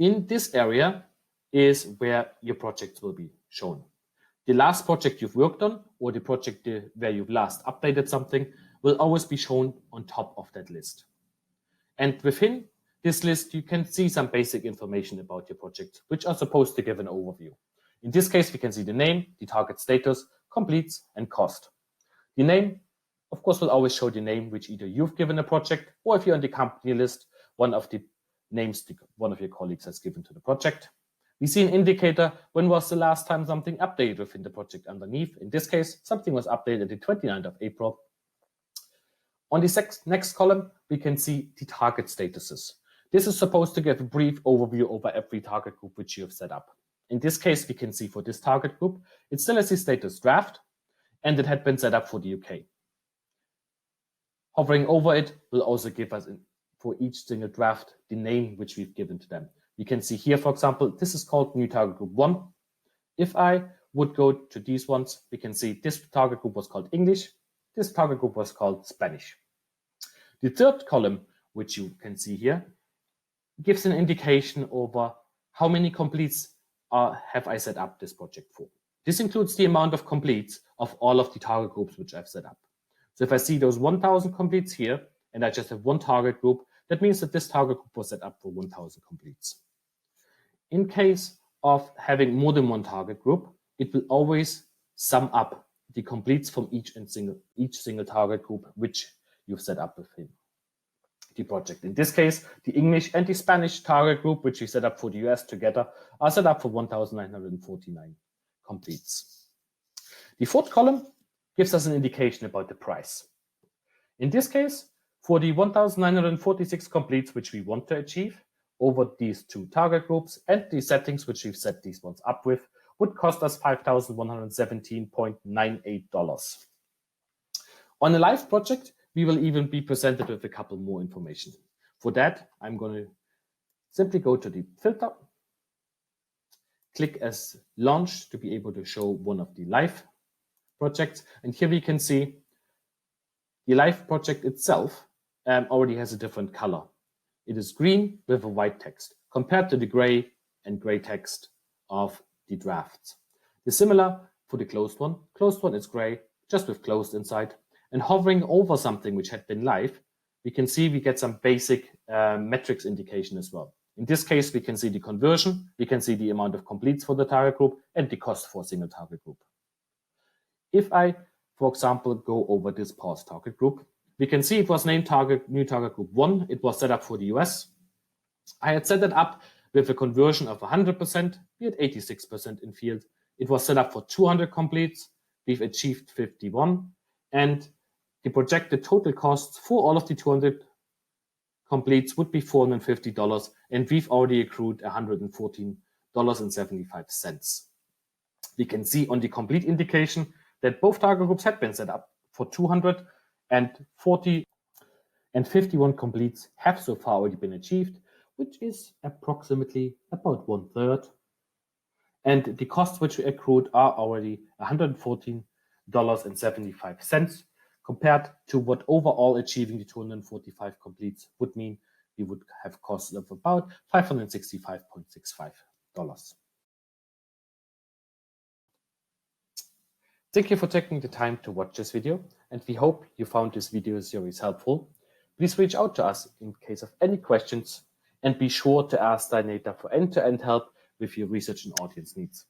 In this area is where your projects will be shown. The last project you've worked on or the project where you've last updated something will always be shown on top of that list. And within this list, you can see some basic information about your project, which are supposed to give an overview. In this case, we can see the name, the target status, completes, and cost. The name, of course, will always show the name which either you've given a project, or if you're on the company list, one of the names one of your colleagues has given to the project. We see an indicator when was the last time something updated within the project underneath. In this case, something was updated the 29th of April. On the next column, we can see the target statuses. This is supposed to give a brief overview over every target group which you have set up. In this case, we can see for this target group, it still has the status draft, and it had been set up for the UK. Hovering over it will also give us, for each single draft, the name which we've given to them. You can see here, for example, this is called new target group 1. If I would go to these ones, we can see this target group was called English, this target group was called Spanish. The third column, which you can see here, gives an indication over how many completes have I set up this project for. This includes the amount of completes of all of the target groups which I've set up. So if I see those 1,000 completes here, and I just have one target group, that means that this target group was set up for 1,000 completes. In case of having more than one target group, it will always sum up the completes from each single target group which you've set up within the project. In this case, the English and the Spanish target group, which we set up for the US together, are set up for 1,949 completes. The fourth column gives us an indication about the price. In this case, for the 1,946 completes which we want to achieve over these two target groups and the settings which we've set these ones up with, would cost us $5,117.98. On a live project, we will even be presented with a couple more information. For that, I'm going to simply go to the filter, click as launch to be able to show one of the live projects. And here we can see the live project itself already has a different color. It is green with a white text compared to the gray and gray text of the drafts. The similar for the closed one. Closed one is gray, just with closed inside. And hovering over something which had been live, we can see we get some basic metrics indication as well. In this case, we can see the conversion, we can see the amount of completes for the target group, and the cost for a single target group. If I, for example, go over this pause target group, we can see it was named new target group 1. It was set up for the US. I had set it up with a conversion of 100%. We had 86% in field. It was set up for 200 completes. We've achieved 51. And the projected total costs for all of the 200 completes would be $450. And we've already accrued $114.75. We can see on the complete indication that both target groups had been set up for 200, and 40 and 51 completes have so far already been achieved, which is approximately about 1/3. And the costs which we accrued are already $114.75 compared to what overall achieving the 245 completes would mean. We would have costs of about $565.65. Thank you for taking the time to watch this video, and we hope you found this video series helpful. Please reach out to us in case of any questions, and be sure to ask Dynata for end-to-end help with your research and audience needs.